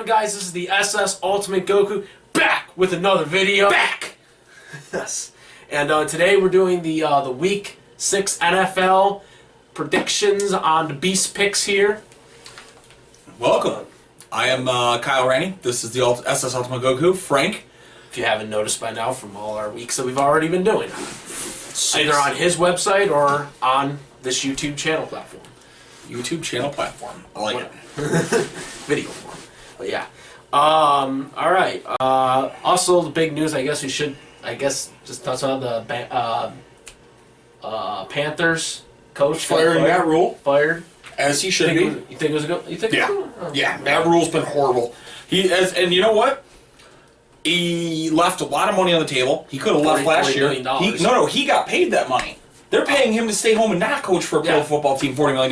on, guys? This is the SS Ultimate Goku back with another video. Back! Yes. And today we're doing the Week 6 NFL predictions on the Beast Picks here. Welcome. I am Kyle Rainey. This is the SS Ultimate Goku. Frank. If you haven't noticed by now from all our weeks that we've already been doing. Either on his website or on this YouTube channel platform. YouTube channel platform. I like it. Video form. But yeah. Alright. Also, the big news, I guess we should, just touch on the Panthers coach. Fired Matt Rule. Fired. As he should be. You think it was a good? You think? Yeah. Yeah. Matt Rule's been horrible. And you know what? He left a lot of money on the table. He could have left last year. He got paid that money. They're paying him to stay home and not coach for a pro football team $40 million.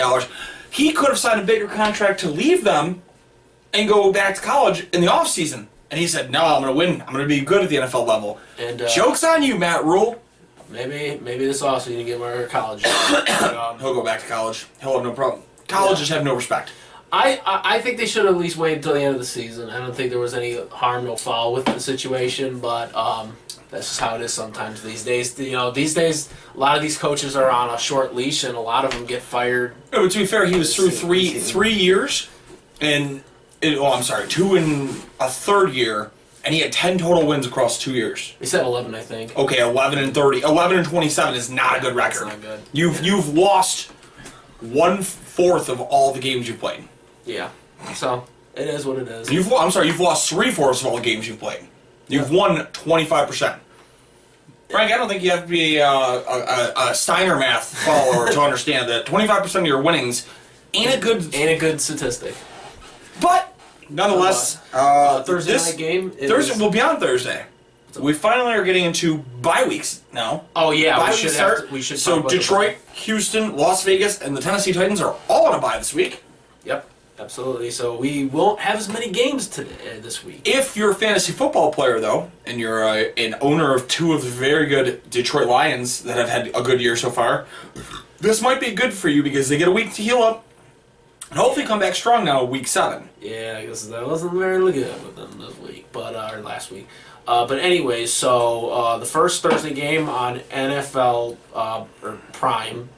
He could have signed a bigger contract to leave them and go back to college in the offseason. And he said, no, I'm going to win. I'm going to be good at the NFL level. And joke's on you, Matt Rule. Maybe this offseason you get more college. He'll go back to college. He'll have no problem. Colleges have no respect. I think they should at least wait until the end of the season. I don't think there was any harm, no foul with the situation, but that's just how it is sometimes these days. These days, a lot of these coaches are on a short leash, and a lot of them get fired. Oh, to be fair, he was through three years, and 2 and a third year, and he had 10 total wins across 2 years. He said 11, I think. Okay, 11 and 30, 11 and 27 is not a good record. That's not good. You've lost 1/4 of all the games you've played. Yeah, so it is what it is. You've lost 3/4 of all the games you've played. You've won 25%. Frank, I don't think you have to be a Steiner math follower to understand that 25% of your winnings ain't a good statistic. But nonetheless, Thursday night game. We'll be on Thursday. We finally are getting into bye weeks now. Oh yeah, bye weeks start. So Detroit, Houston, Las Vegas, and the Tennessee Titans are all on a bye this week. Yep. Absolutely. So we won't have as many games this week. If you're a fantasy football player, though, and you're an owner of 2 of the very good Detroit Lions that have had a good year so far, this might be good for you because they get a week to heal up and hopefully come back strong now week 7. Yeah, I guess that wasn't very good with them this week, or last week. But anyway, so the first Thursday game on NFL or Prime.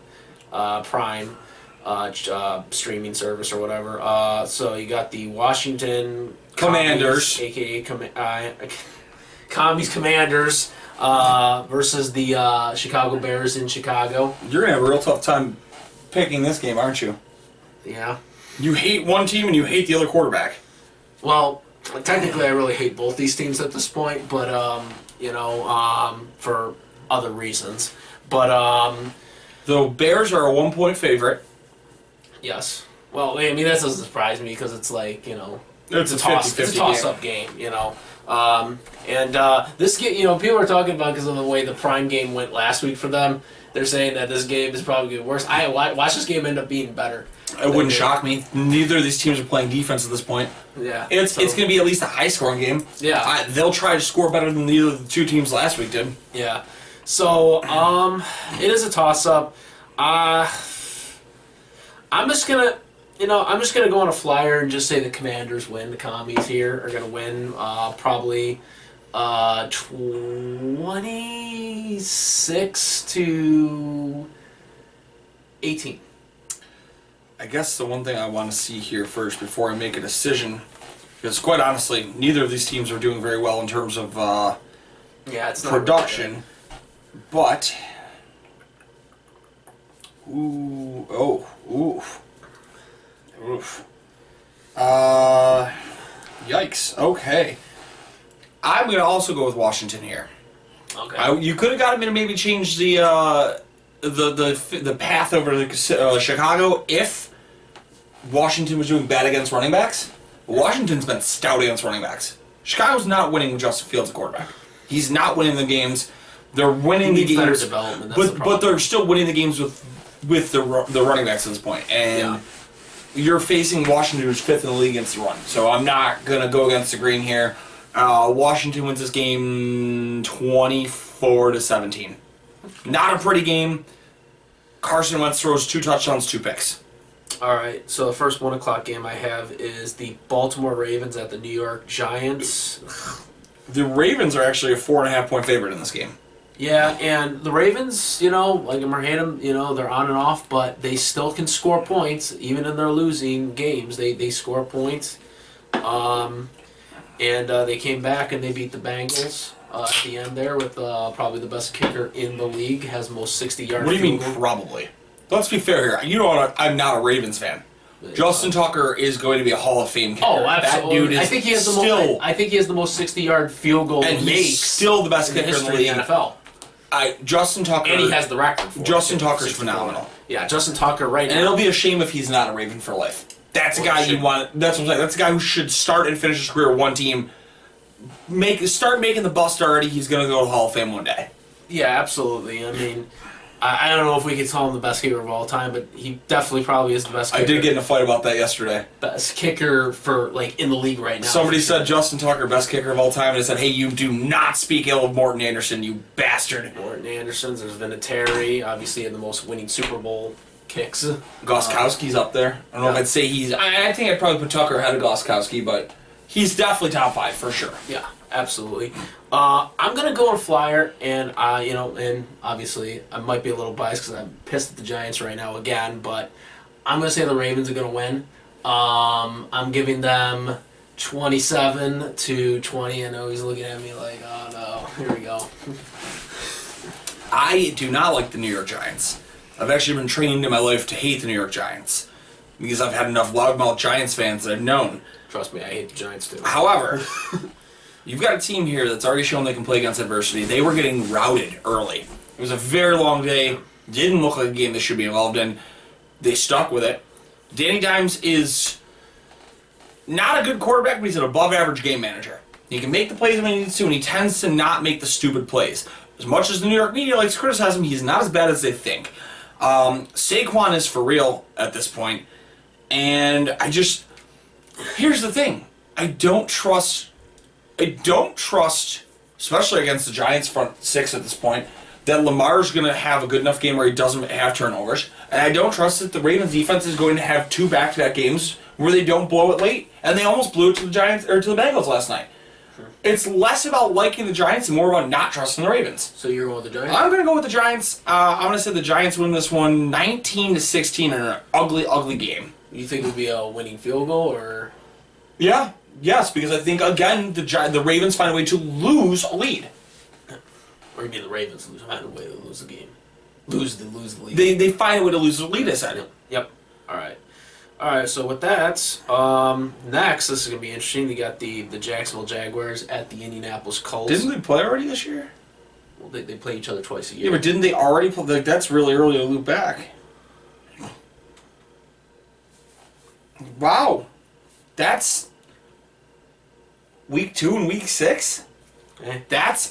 Streaming service or whatever. So you got the Washington Commanders, aka Commies Commanders, versus the Chicago Bears in Chicago. You're gonna have a real tough time picking this game, aren't you? Yeah. You hate one team and you hate the other quarterback. Well, technically, I really hate both these teams at this point, but for other reasons. But the Bears are a 1-point favorite. Yes. Well, I mean, that doesn't surprise me because it's like, it's a toss-up game, And this game, people are talking about because of the way the Prime game went last week for them. They're saying that this game is probably going to be worse. I watched this game end up being better. It wouldn't shock me. Neither of these teams are playing defense at this point. Yeah. It's going to be at least a high-scoring game. Yeah. They'll try to score better than either of the 2 teams last week did. Yeah. So, it is a toss-up. I'm just gonna go on a flyer and just say the Commanders win. The Commies here are gonna win, probably 26-18. I guess the one thing I want to see here first before I make a decision, because quite honestly, neither of these teams are doing very well in terms of it's production, not but. Yikes. Okay. I'm going to also go with Washington here. Okay. You could have got him to maybe change the path over to Chicago if Washington was doing bad against running backs. Washington's been stout against running backs. Chicago's not winning with Justin Fields at quarterback. He's not winning the games. They're winning the games, better development. but they're still winning the games with the running backs at this point. And you're facing Washington, who's 5th in the league against the run. So I'm not gonna go against the green here. Washington wins this game 24-17. Not a pretty game. Carson Wentz throws 2 touchdowns, 2 picks. All right, so the first 1 o'clock game I have is the Baltimore Ravens at the New York Giants. The Ravens are actually a 4.5-point favorite in this game. Yeah, and the Ravens, like them or hate them, they're on and off, but they still can score points, even in their losing games. They score points. And they came back and they beat the Bengals at the end there with probably the best kicker in the league, has most 60-yard. What do you mean probably? Let's be fair here. You know what? I'm not a Ravens fan. Justin Tucker is going to be a Hall of Fame kicker. Oh, absolutely. That dude is I think he has the most 60-yard field goal and he's still the best kicker in the league. NFL. Justin Tucker, and he has the record for Justin Tucker's phenomenal. Yeah, Justin Tucker right now. And it'll be a shame if he's not a Raven for life. That's a guy you want. That's what I'm saying. That's a guy who should start and finish his career with one team. Start making the bust already. He's going to go to the Hall of Fame one day. Yeah, absolutely. I mean, I don't know if we could call him the best kicker of all time, but he definitely probably is the best kicker. I did get in a fight about that yesterday. Best kicker for, in the league right now. Somebody said Justin Tucker, best kicker of all time, and I said, hey, you do not speak ill of Morton Anderson, you bastard. Morton Anderson, there's Vinatieri, obviously in the most winning Super Bowl kicks. Goskowski's up there. I don't know if I'd say he's... I think I'd probably put Tucker ahead of Goskowski, but he's definitely top 5 for sure. Yeah, absolutely. I'm gonna go on Flyer, and and obviously I might be a little biased because I'm pissed at the Giants right now again, but I'm gonna say the Ravens are gonna win. I'm giving them 27-20. I know he's looking at me like, oh no, here we go. I do not like the New York Giants. I've actually been trained in my life to hate the New York Giants because I've had enough loudmouth Giants fans that I've known. Trust me, I hate the Giants too. However, you've got a team here that's already shown they can play against adversity. They were getting routed early. It was a very long day. Didn't look like a game they should be involved in. They stuck with it. Danny Dimes is not a good quarterback, but he's an above-average game manager. He can make the plays when he needs to, and he tends to not make the stupid plays. As much as the New York media likes to criticize him, he's not as bad as they think. Saquon is for real at this point, and here's the thing. I don't trust, especially against the Giants front 6 at this point, that Lamar's going to have a good enough game where he doesn't have turnovers. And I don't trust that the Ravens defense is going to have 2 back-to-back games where they don't blow it late. And they almost blew it to the Giants or to the Bengals last night. Sure. It's less about liking the Giants and more about not trusting the Ravens. So you're going with the Giants? I'm going to go with the Giants. I'm going to say the Giants win this one 19-16 in an ugly, ugly game. You think it would be a winning field goal or? Yeah. Yes, because I think, again, the Ravens find a way to lose a lead. Or you mean the Ravens find a way to lose the game? Lose the lead. They find a way to lose the lead, I said. Yep. All right, so with that, next, this is going to be interesting. You got the Jacksonville Jaguars at the Indianapolis Colts. Didn't they play already this year? Well, they play each other twice a year. Yeah, but didn't they already play? Like, that's really early to loop back. Wow. That's week 2 and week 6?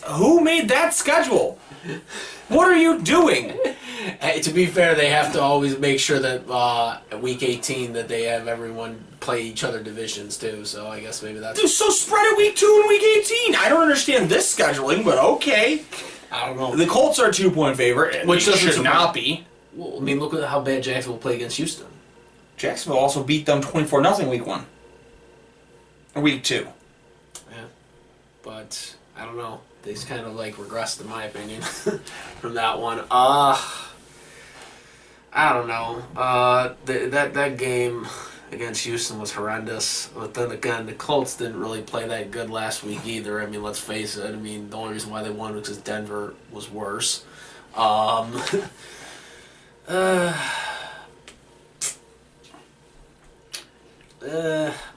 Who made that schedule? What are you doing? Hey, to be fair, they have to always make sure that at week 18 that they have everyone play each other divisions too. So I guess maybe that's. Dude, so spread it week 2 and week 18. I don't understand this scheduling, but okay. I don't know. The Colts are a 2-point favorite, which should not be. Well, I mean, look at how bad Jacksonville played against Houston. Jacksonville also beat them 24-0 week 1. Or week 2. Yeah, but I don't know. They just kind of regressed, in my opinion, from that one. I don't know. That game against Houston was horrendous. But then again, the Colts didn't really play that good last week either. I mean, let's face it. I mean, the only reason why they won was because Denver was worse. I'm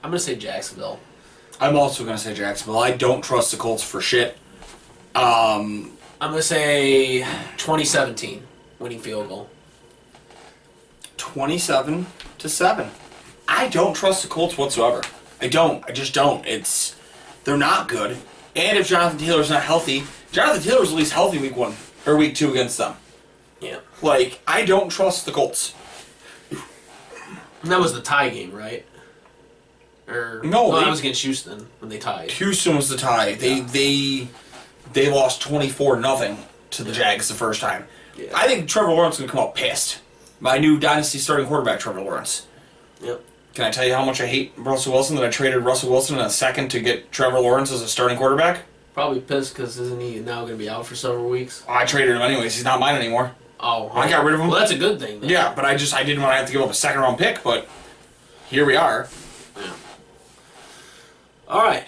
gonna say Jacksonville. I'm also gonna say Jacksonville. I don't trust the Colts for shit. I'm gonna say 2017 winning field goal. 27-7. I don't trust the Colts whatsoever. I don't. I just don't. They're not good. And if Jonathan Taylor's not healthy, Jonathan Taylor's at least healthy week 1 or week 2 against them. Yeah. I don't trust the Colts. And that was the tie game, right? No, that was against Houston when they tied. Houston was the tie. Yeah. They lost 24-0 to the Jags the first time. Yeah. I think Trevor Lawrence is going to come out pissed. My new dynasty starting quarterback, Trevor Lawrence. Yep. Can I tell you how much I hate Russell Wilson, that I traded Russell Wilson in a second to get Trevor Lawrence as a starting quarterback? Probably pissed because isn't he now going to be out for several weeks? I traded him anyways. He's not mine anymore. Oh. I got rid of him. Well, that's a good thing, then. Yeah, but I didn't want to have to give up a second-round pick, but here we are. Yeah. All right.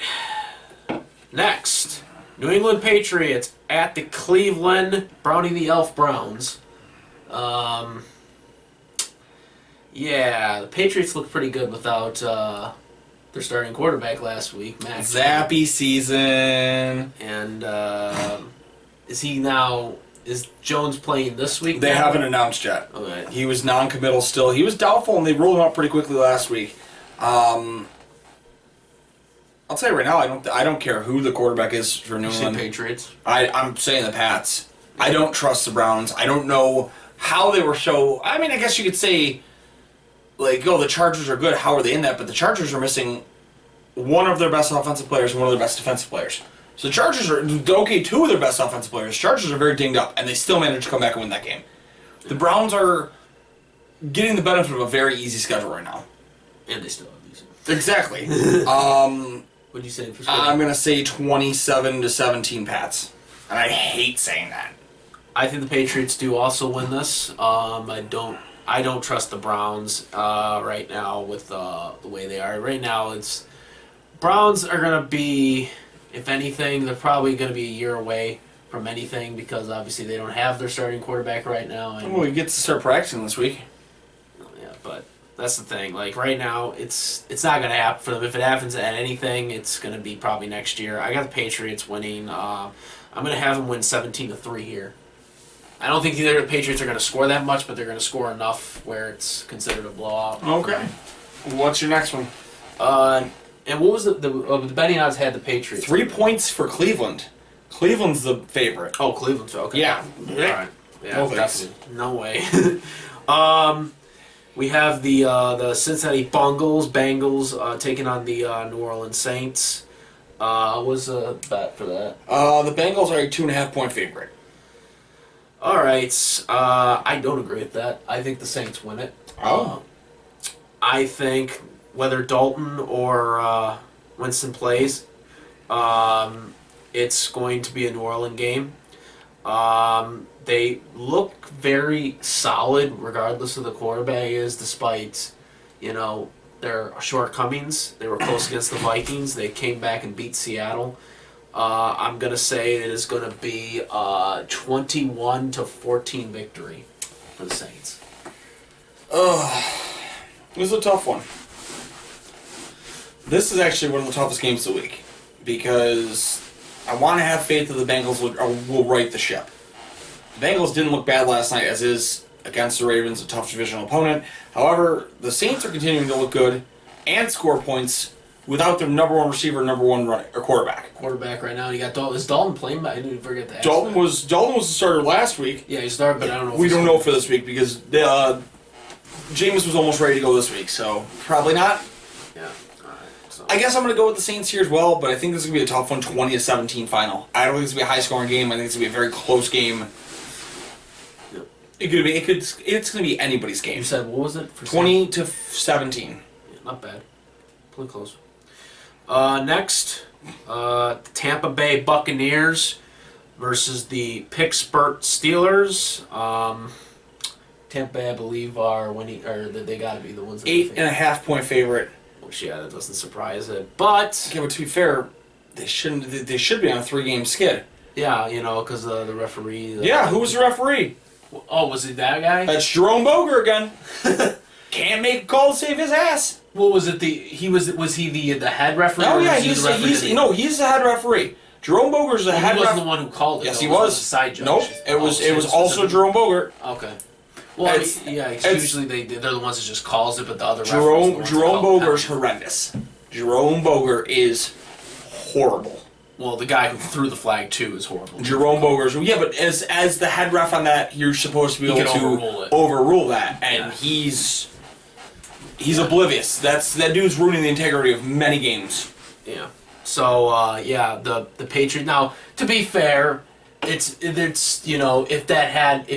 Next, New England Patriots at the Cleveland Brownie the Elf Browns. Yeah, the Patriots looked pretty good without their starting quarterback last week, Matt. Zappy season. And is Jones playing this week? They haven't announced yet. Okay. He was non-committal still. He was doubtful, and they ruled him out pretty quickly last week. I'll tell you right now, I don't care who the quarterback is for New England. Patriots. I'm saying the Pats. I don't trust the Browns. I don't know how they were I mean, I guess you could say, like, the Chargers are good. How are they in that? But the Chargers are missing one of their best offensive players and one of their best defensive players. So the Chargers are, okay, two of their best offensive players. Chargers are very dinged up, and they still managed to come back and win that game. The Browns are getting the benefit of a very easy schedule right now. And they still have these. Exactly. What do you say for sure? I'm going to say 27-17 Pats. And I hate saying that. I think the Patriots do also win this. I don't trust the Browns right now with the way they are. Right now, Browns are going to be, if anything, they're probably going to be a year away from anything because obviously they don't have their starting quarterback right now. And, well, he gets to start practicing this week. Yeah, but that's the thing. Like right now, it's not going to happen for them. If it happens at anything, it's going to be probably next year. I got the Patriots winning. I'm going to have them win 17-3 here. I don't think either of the Patriots are going to score that much, but they're going to score enough where it's considered a blowout. Okay. What's your next one? And what was the betting odds had the Patriots? 3 points for Cleveland. Cleveland's the favorite. Oh, Cleveland's okay. Yeah. All right. Yeah, No definitely. No way. We have the Cincinnati Bengals taking on the New Orleans Saints. What was the bet for that? The Bengals are a 2.5-point favorite. All right. I don't agree with that. I think the Saints win it. Oh. I think whether Dalton or Winston plays, it's going to be a New Orleans game. They look very solid regardless of the quarterback is, despite, their shortcomings. They were close against the Vikings. They came back and beat Seattle. I'm going to say it is going to be 21-14 victory for the Saints. This is a tough one. This is actually one of the toughest games of the week because I want to have faith that the Bengals will right the ship. The Bengals didn't look bad last night, as is against the Ravens, a tough divisional opponent. However, the Saints are continuing to look good and score points without their number one receiver, number one quarterback. Quarterback right now. You got Dalton. Is Dalton playing? I didn't forget that. Dalton was the starter last week. Yeah, he started, but I don't know. We don't know for this week because Jameis was almost ready to go this week, so probably not. Yeah. All right. So. I guess I'm going to go with the Saints here as well, but I think this is going to be a tough one, 20-17 final. I don't think it's going to be a high-scoring game. I think it's going to be a very close game. Yep. It's going to be anybody's game. You said, what was it? For 20-17. Yeah, not bad. Pretty close. Next, Tampa Bay Buccaneers versus the Pittsburgh Steelers. Tampa Bay, I believe, are winning, or they got to be the ones. 8.5-point favorite. Which, yeah, that doesn't surprise it. But okay, but to be fair, they shouldn't. They should be on a 3-game skid. Yeah, because the referee. Who was the referee? Oh, was it that guy? That's Jerome Boger again. Can't make a call to save his ass. What was it? Was he the head referee? Oh yeah, he's the head referee. Jerome Boger's the head referee. He wasn't the one who called it. Yes, though. he was. A side judge. Nope, it was also Jerome Boger. Okay. Well, usually they're the ones that just calls it, but the other Jerome Boger's horrendous. Jerome Boger is horrible. Well, the guy who threw the flag too is horrible. Jerome Boger's, but as the head ref on that, you're supposed to be able to overrule that, and he's oblivious. That dude's ruining the integrity of many games. Yeah. So the Patriots. Now, to be fair, it's if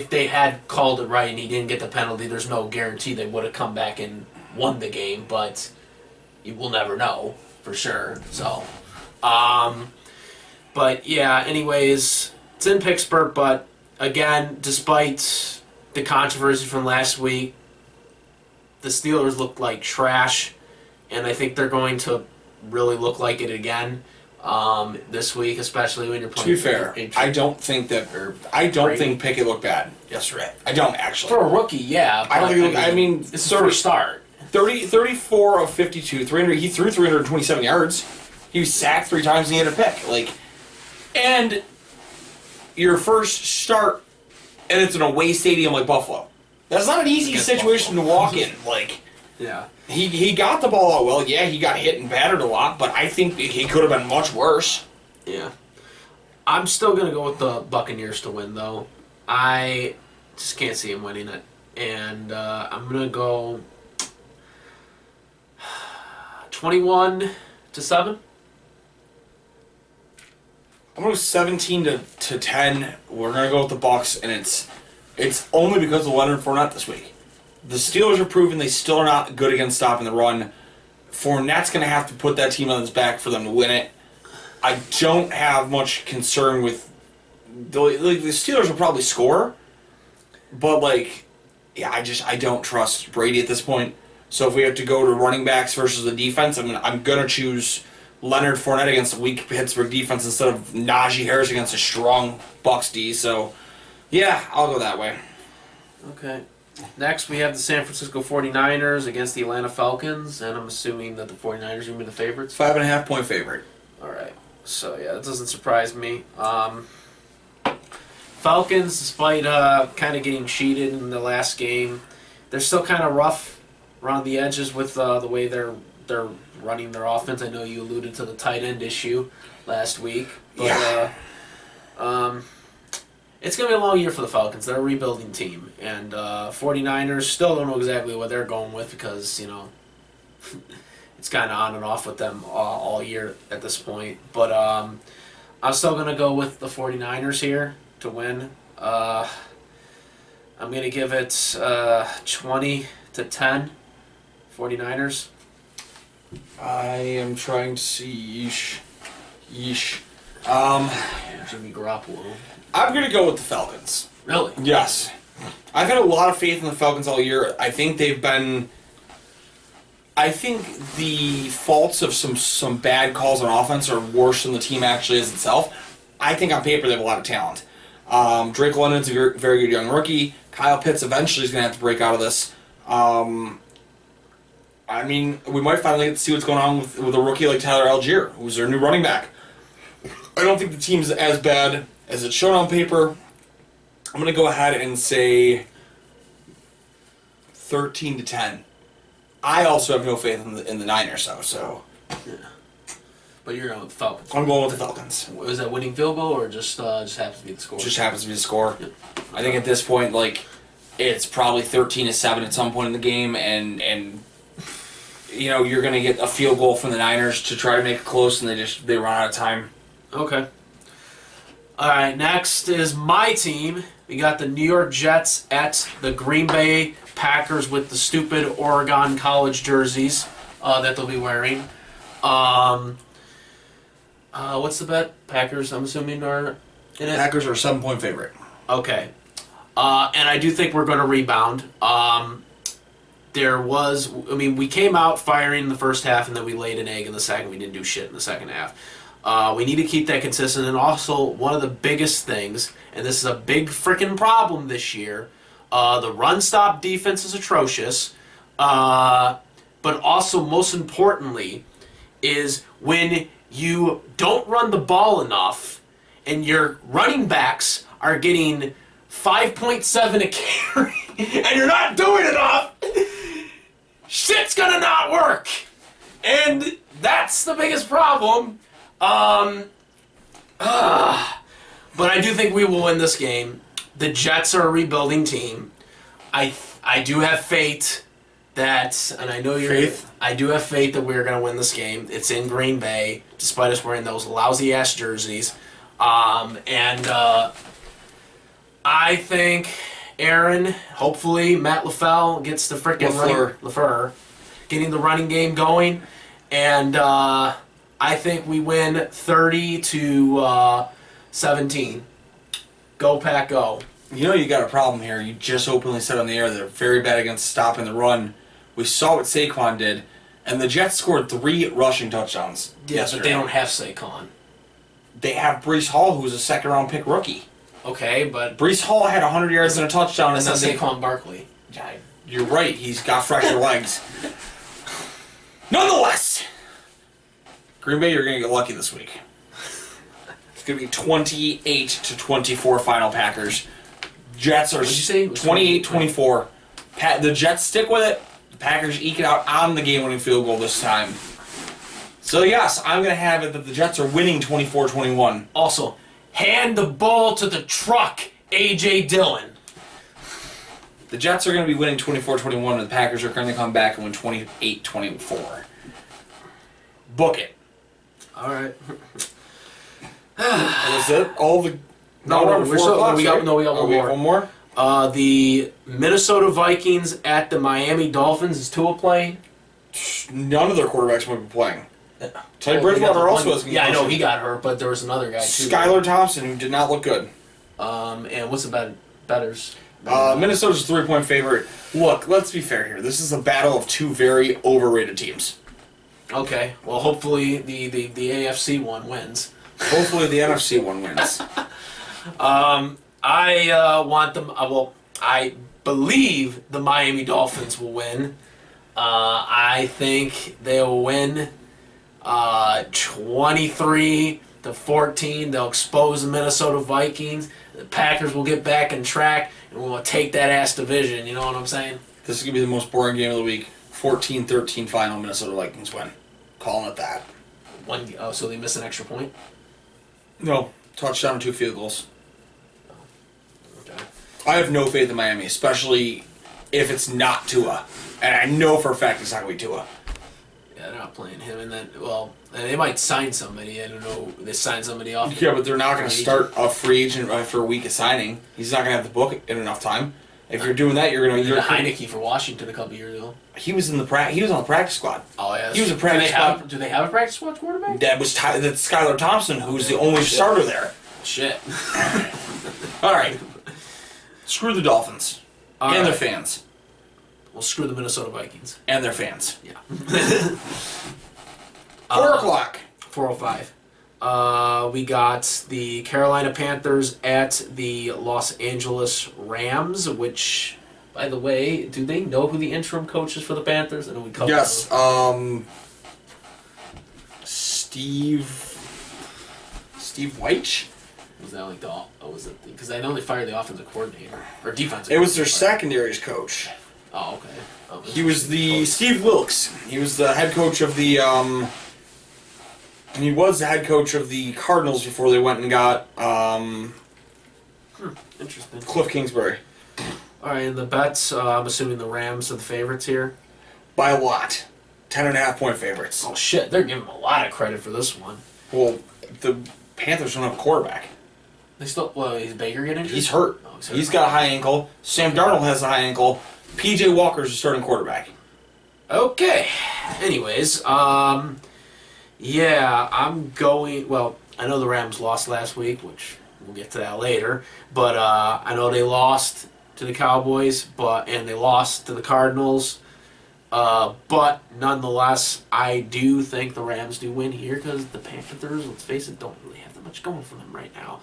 they had called it right and he didn't get the penalty, there's no guarantee they would have come back and won the game, but you will never know for sure. So, but yeah. Anyways, it's in Pittsburgh, but again, despite the controversy from last week, the Steelers look like trash, and I think they're going to really look like it again this week, especially when you're playing. To be fair, I don't think Pickett looked bad yesterday. I don't actually. For a rookie, yeah. I don't think. I mean, it's his first start. 34 of 52, 300. He threw 327 yards. He was sacked 3 times and he had a pick. And your first start, and it's an away stadium like Buffalo. That's not an easy situation to walk in. Yeah. He got the ball out well. Yeah, he got hit and battered a lot, but I think he could have been much worse. Yeah. I'm still going to go with the Buccaneers to win, though. I just can't see him winning it. And I'm going to go 21-7. I'm going to go 17-10. We're going to go with the Bucs, and it's only because of Leonard Fournette this week. The Steelers are proving they still are not good against stopping the run. Fournette's going to have to put that team on his back for them to win it. I don't have much concern with the Steelers will probably score, but I don't trust Brady at this point. So if we have to go to running backs versus the defense, I'm gonna choose Leonard Fournette against a weak Pittsburgh defense instead of Najee Harris against a strong Bucs D. So yeah, I'll go that way. Okay. Next, we have the San Francisco 49ers against the Atlanta Falcons, and I'm assuming that the 49ers are going to be the favorites. 5.5 point favorite. All right. So, yeah, that doesn't surprise me. Falcons, despite kind of getting cheated in the last game, they're still kind of rough around the edges with the way they're running their offense. I know you alluded to the tight end issue last week. But, yeah. It's going to be a long year for the Falcons. They're a rebuilding team. And 49ers still don't know exactly what they're going with because, it's kind of on and off with them all year at this point. But I'm still going to go with the 49ers here to win. I'm going to give it 20-10, 49ers. I am trying to see. Yeesh. Jimmy Garoppolo. I'm going to go with the Falcons. Really? Yes. I've had a lot of faith in the Falcons all year. I think the faults of some bad calls on offense are worse than the team actually is itself. I think on paper they have a lot of talent. Drake London's a very good young rookie. Kyle Pitts eventually is going to have to break out of this. We might finally get to see what's going on with a rookie like Tyler Algier, who's their new running back. I don't think the team's as bad as it's shown on paper. I'm going to go ahead and say 13-10. I also have no faith in the Niners, so. Yeah. But you're going with the Falcons. I'm going with the Falcons. Was that winning field goal or just happens to be the score? Just happens to be the score. Yep. I think at this point, it's probably 13-7 at some point in the game, and you're going to get a field goal from the Niners to try to make it close, and they run out of time. Okay. All right, next is my team. We got the New York Jets at the Green Bay Packers with the stupid Oregon College jerseys that they'll be wearing. What's the bet? Packers, I'm assuming, are in it? Packers are a 7-point favorite. Okay. And I do think we're going to rebound. We came out firing in the first half, and then we laid an egg in the second. We didn't do shit in the second half. We need to keep that consistent. And also, one of the biggest things, and this is a big freaking problem this year, the run-stop defense is atrocious. But also, most importantly, is when you don't run the ball enough and your running backs are getting 5.7 a carry and you're not doing enough, shit's gonna not work. And that's the biggest problem. But I do think we will win this game. The Jets are a rebuilding team. I do have faith that, and I know I do have faith that we're going to win this game. It's in Green Bay, despite us wearing those lousy-ass jerseys. I think Aaron, hopefully Matt LaFleur gets the freaking LaFleur. LaFleur getting the running game going, and I think we win 30-17. Go Pack, go! You know you got a problem here. You just openly said on the air they're very bad against stopping the run. We saw what Saquon did, and the Jets scored 3 rushing touchdowns. Yeah, but they don't have Saquon. They have Breece Hall, who's a second-round pick rookie. Okay, but Breece Hall had 100 yards and a touchdown, and that's then Saquon Barkley. You're right. He's got fresher legs. Nonetheless, Green Bay, you're going to get lucky this week. It's going to be 28-24 final Packers. Jets are 28-24. The Jets stick with it. The Packers eke it out on the game-winning field goal this time. So, yes, I'm going to have it that the Jets are winning 24-21. Also, hand the ball to the truck, A.J. Dillon. The Jets are going to be winning 24-21, and the Packers are going to come back and win 28-24. Book it. All right. Is it all the... We got one more. The Minnesota Vikings at the Miami Dolphins. Is Tua playing? None of their quarterbacks might be playing. Teddy Bridgewater also has... Yeah, I know he got hurt, but there was another guy too. Skylar Thompson, who did not look good. And what's the betters? Minnesota's a 3-point favorite. Look, let's be fair here. This is a battle of 2 very overrated teams. Okay. Well, hopefully the AFC one wins. Hopefully the NFC one wins. I want them. I believe the Miami Dolphins will win. I think they will win 23-14. They'll expose the Minnesota Vikings. The Packers will get back in track, and we'll take that ass division. You know what I'm saying? This is going to be the most boring game of the week. 14-13 final, Minnesota Vikings win. Calling it that. So they miss an extra point? No. Touchdown and 2 field goals. Okay. I have no faith in Miami, especially if it's not Tua. And I know for a fact it's not going to be Tua. Yeah, they're not playing him. And then, they might sign somebody. I don't know. They sign somebody off. Yeah, but they're not going to start a free agent after a week of signing. He's not going to have the book in enough time. If you're doing that, you're going to... You're Heineke for Washington a couple years ago. He was on the practice squad. Oh, yeah. He was a practice squad. Do they have a practice squad quarterback? That's Skylar Thompson, who's the only starter there. Shit. All right. Screw the Dolphins. And their fans. Well, screw the Minnesota Vikings. And their fans. Yeah. 4 o'clock. 4:05. We got the Carolina Panthers at the Los Angeles Rams, which, by the way, do they know who the interim coach is for the Panthers? I know we covered Yes. Steve Weich? Was that like was it? Because I know they fired the offensive coordinator or defensive. It was their secondaries coach. Oh, okay. He was the Steve Wilkes. He was the head coach of the he was the head coach of the Cardinals before they went and got interesting. Cliff Kingsbury. All right, and the bets. I'm assuming the Rams are the favorites here. By a lot. 10.5-point favorites. Oh shit! They're giving them a lot of credit for this one. Well, the Panthers don't have a quarterback. They still. Well, is Baker getting injured? He's hurt. Oh, he's hurt. He's got a high ankle. Sam Darnold has a high ankle. P.J. Walker's the starting quarterback. Okay. Anyways, yeah, I'm going. Well, I know the Rams lost last week, which we'll get to that later. But I know they lost to the Cowboys, and they lost to the Cardinals. But nonetheless, I do think the Rams do win here because the Panthers, let's face it, don't really have that much going for them right now.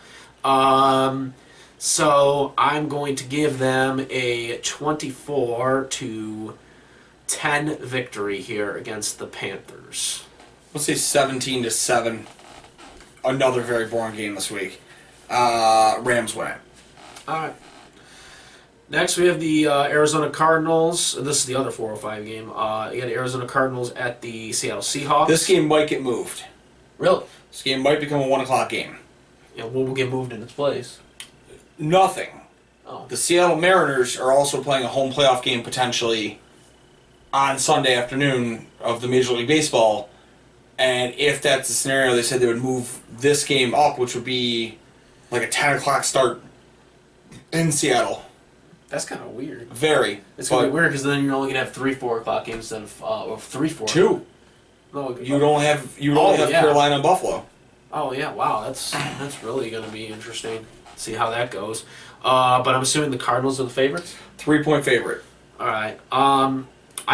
So I'm going to give them a 24-10 victory here against the Panthers. Let's say 17-7. Another very boring game this week. Rams win it. All right. Next, we have the Arizona Cardinals. This is the other 4:05 game. You got the Arizona Cardinals at the Seattle Seahawks. This game might get moved. Really? This game might become a 1 o'clock game. Yeah, what will get moved in its place? Nothing. Oh. The Seattle Mariners are also playing a home playoff game potentially on Sunday afternoon of the Major League Baseball. And if that's the scenario, they said they would move this game up, which would be like a 10 o'clock start in Seattle. That's kind of weird. Very. It's going to be weird because then you're only going to have 3 4 o'clock games instead of or 3 4. 2. No, you'd only have Carolina and Buffalo. Oh yeah, wow, that's really going to be interesting. See how that goes. But I'm assuming the Cardinals are the favorites. 3-point favorite. All right. I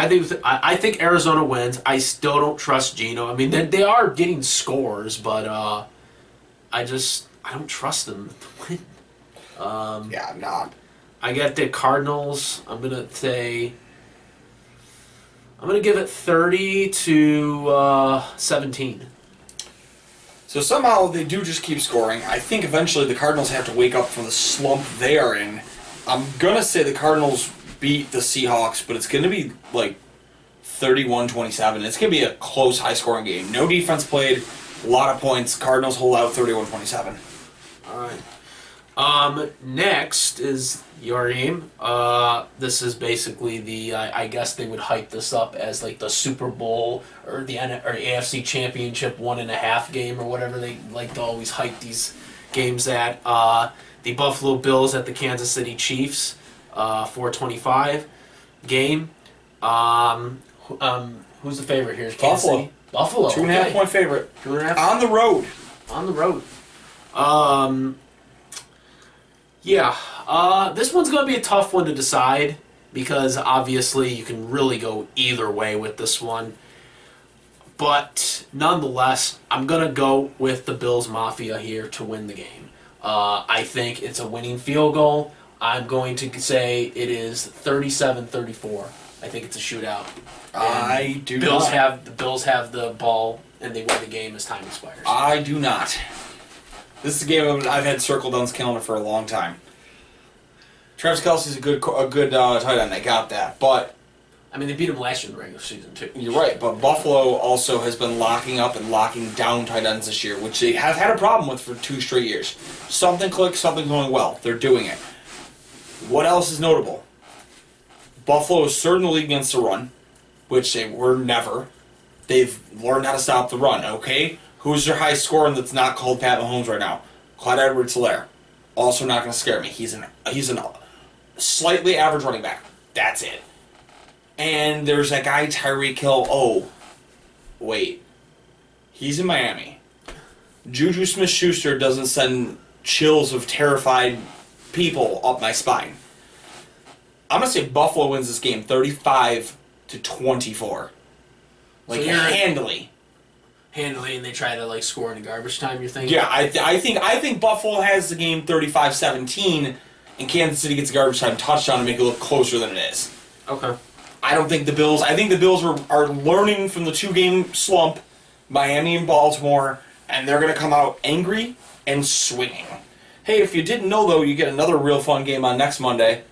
think Arizona wins. I still don't trust Geno. I mean, they are getting scores, but I don't trust them to win. Yeah, I'm not. I get the Cardinals. I'm gonna give it 30-17. So somehow they do just keep scoring. I think eventually the Cardinals have to wake up from the slump they are in. I'm gonna say the Cardinals beat the Seahawks, but it's gonna be like 31-27. It's gonna be a close, high-scoring game. No defense played, a lot of points. Cardinals hold out 31-27. All right. Next is your game. This is basically the I guess they would hype this up as like the Super Bowl or the AFC Championship 1.5 game or whatever they like to always hype these games at. The Buffalo Bills at the Kansas City Chiefs, 4:25 game. Who's the favorite here? Kansas Buffalo. City? Buffalo. 2.5 point favorite. 2.5 on the road. On the road. Yeah, this one's going to be a tough one to decide because obviously you can really go either way with this one. But nonetheless, I'm going to go with the Bills Mafia here to win the game. I think it's a winning field goal. I'm going to say it is 37-34. I think it's a shootout. I do Bills not. The Bills have the ball and they win the game as time expires. I do not. This is a game I've had circled on this calendar for a long time. Travis Kelce's a good tight end. I got that, but I mean they beat him last year in the regular season too. You're right, but Buffalo also has been locking up and locking down tight ends this year, which they have had a problem with for 2 straight years. Something clicks, something going well. They're doing it. What else is notable? Buffalo is certainly against the run, which they were never. They've learned how to stop the run, okay? Who's their high scorer that's not called Pat Mahomes right now? Clyde Edwards-Helaire. Also not going to scare me. He's an slightly average running back. That's it. And there's that guy Tyreek Hill. Oh, wait. He's in Miami. Juju Smith-Schuster doesn't send chills of terrified people up my spine. I'm going to say Buffalo wins this game 35-24. Like, so handily. Handily, and they try to like score in garbage time. You're thinking? Yeah, I think Buffalo has the game 35-17, and Kansas City gets a garbage time touchdown to make it look closer than it is. Okay. I don't think the Bills. I think the Bills are learning from the 2-game slump, Miami and Baltimore, and they're going to come out angry and swinging. Hey, if you didn't know though, you get another real fun game on next Monday.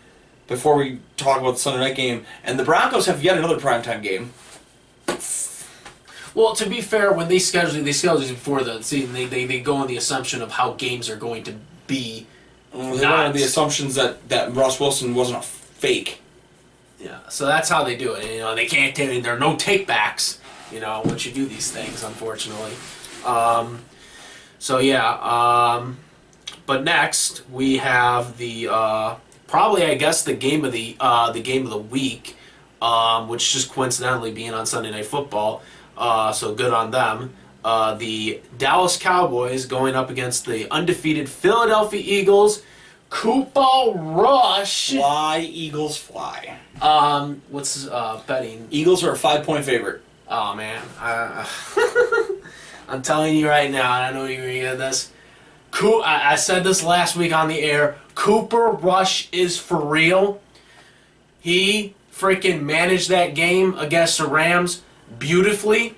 Before we talk about the Sunday night game, and the Broncos have yet another primetime game. Well, to be fair, when they schedule it before the season. They go on the assumption of how games are going to be. They went on the assumptions that Russ Wilson wasn't a fake. Yeah, so that's how they do it. You know, they can't. There are no takebacks. You know, once you do these things, unfortunately. But next we have the probably I guess the game of the week, which just coincidentally being on Sunday Night Football. So good on them. The Dallas Cowboys going up against the undefeated Philadelphia Eagles. Cooper Rush. Fly, Eagles, fly. What's betting? Eagles are a 5-point favorite. Oh, man. I'm telling you right now, and I know you're going to get this. I said this last week on the air. Cooper Rush is for real. He freaking managed that game against the Rams beautifully.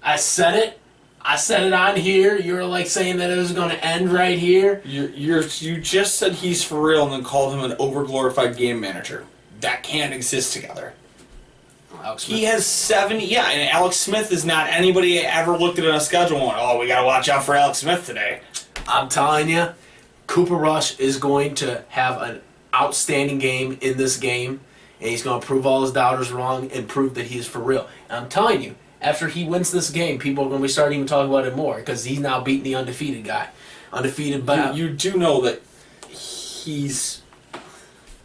I said it. I said it on here. You were like saying that it was going to end right here. You just said he's for real and then called him an overglorified game manager. That can't exist together. He has 70. Yeah, and Alex Smith is not anybody ever looked at a schedule and went, oh, we got to watch out for Alex Smith today. I'm telling you, Cooper Rush is going to have an outstanding game in this game, and he's going to prove all his doubters wrong and prove that he's for real. And I'm telling you, after he wins this game, people are going to be starting to talk about it more because he's now beating the undefeated guy. Undefeated by... You do know that he's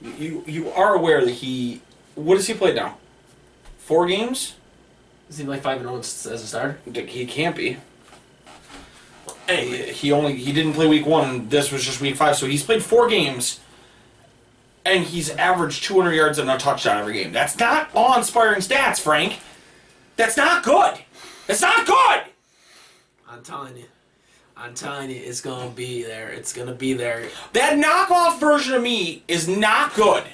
You are aware that he... What has he played now? 4 games? Is he like 5-0 as a starter? He can't be. Hey, he didn't play week 1, and this was just week 5, so he's played 4 games, and he's averaged 200 yards and a touchdown every game. That's not awe-inspiring stats, Frank. That's not good. That's not good! I'm telling you, it's gonna be there. It's gonna be there. That knockoff version of me is not good.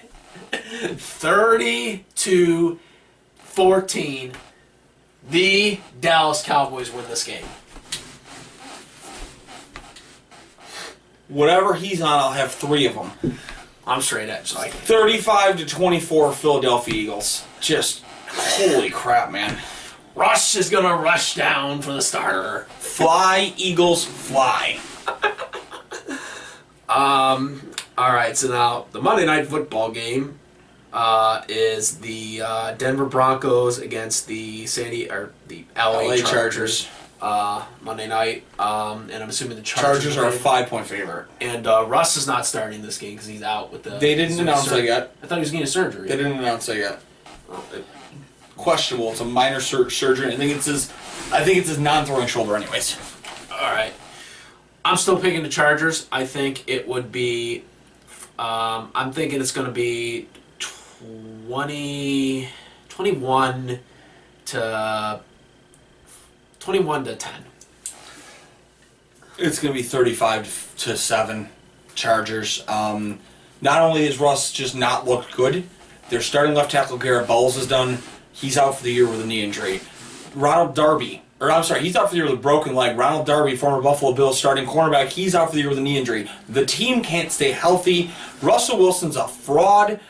30-14. The Dallas Cowboys win this game. Whatever he's on, I'll have 3 of them. I'm straight edge. Like 35-24 Philadelphia Eagles. Just holy crap, man. Rush is gonna rush down for the starter. Fly, Eagles, fly. All right. So now the Monday Night Football game is the Denver Broncos against the LA Chargers. Monday night, and I'm assuming the Chargers are a 5-point favorite. And Russ is not starting this game because he's out with the. They didn't announce that yet. I thought he was getting a surgery. They didn't announce that yet. Questionable. It's a minor surgery. I think it's his non-throwing shoulder, anyways. All right. I'm still picking the Chargers. I think it would be. I'm thinking it's going to be 21 to 10. It's going to be 35-7 Chargers. Not only has Russ just not looked good, their starting left tackle Garrett Bowles is done. He's out for the year with a knee injury. He's out for the year with a broken leg. Ronald Darby, former Buffalo Bills starting cornerback, he's out for the year with a knee injury. The team can't stay healthy. Russell Wilson's a fraud.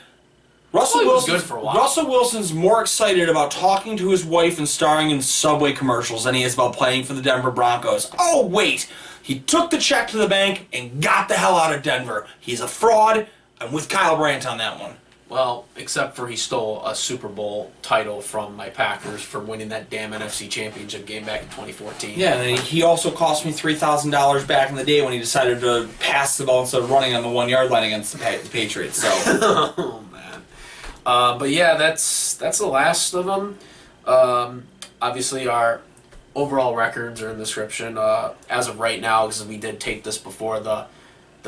Russell Wilson's more excited about talking to his wife and starring in Subway commercials than he is about playing for the Denver Broncos. Oh, wait. He took the check to the bank and got the hell out of Denver. He's a fraud. I'm with Kyle Brandt on that one. Well, except for he stole a Super Bowl title from my Packers for winning that damn NFC Championship game back in 2014. Yeah, and he also cost me $3,000 back in the day when he decided to pass the ball instead of running on the 1-yard line against the Patriots. So. Oh, man. But yeah, that's the last of them. Obviously, our overall records are in the description. As of right now, because we did take this before the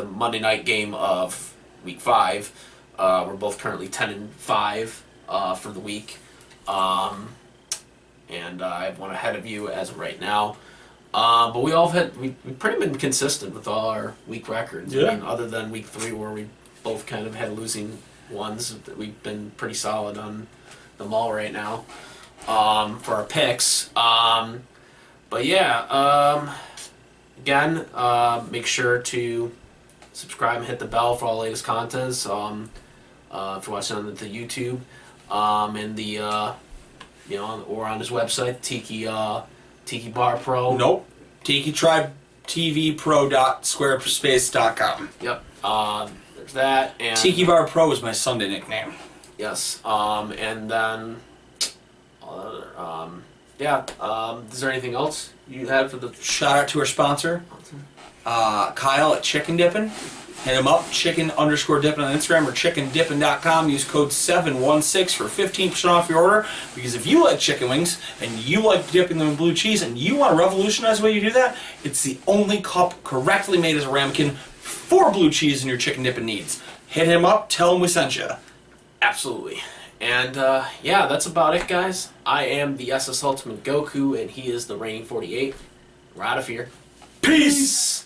Monday night game of Week 5. We're both currently 10-5 for the week, and I have one ahead of you as of right now. But we've pretty been consistent with all our week records. Yeah. I mean, other than Week 3 where we both kind of had losing ones, we've been pretty solid on them all right now for our picks. But yeah, again, make sure to subscribe and hit the bell for all the latest content. If you're watching on the YouTube, and the or on his website, Tiki Bar Pro. Nope. Tiki Tribe TV Pro.squarespace.com. Yep. There's that. And Tiki Bar Pro is my Sunday nickname. Yes. And then is there anything else you had for the shout out to our sponsor, Kyle at Chicken Dippin'? Hit him up, chicken_dippin' on Instagram or chickendippin.com. Use code 716 for 15% off your order. Because if you like chicken wings and you like dipping them in blue cheese and you want to revolutionize the way you do that, it's the only cup correctly made as a ramekin for blue cheese and your chicken dipping needs. Hit him up, tell him we sent you. Absolutely. And that's about it, guys. I am the SS Ultimate Goku, and he is the reigning 48. We're out of here. Peace!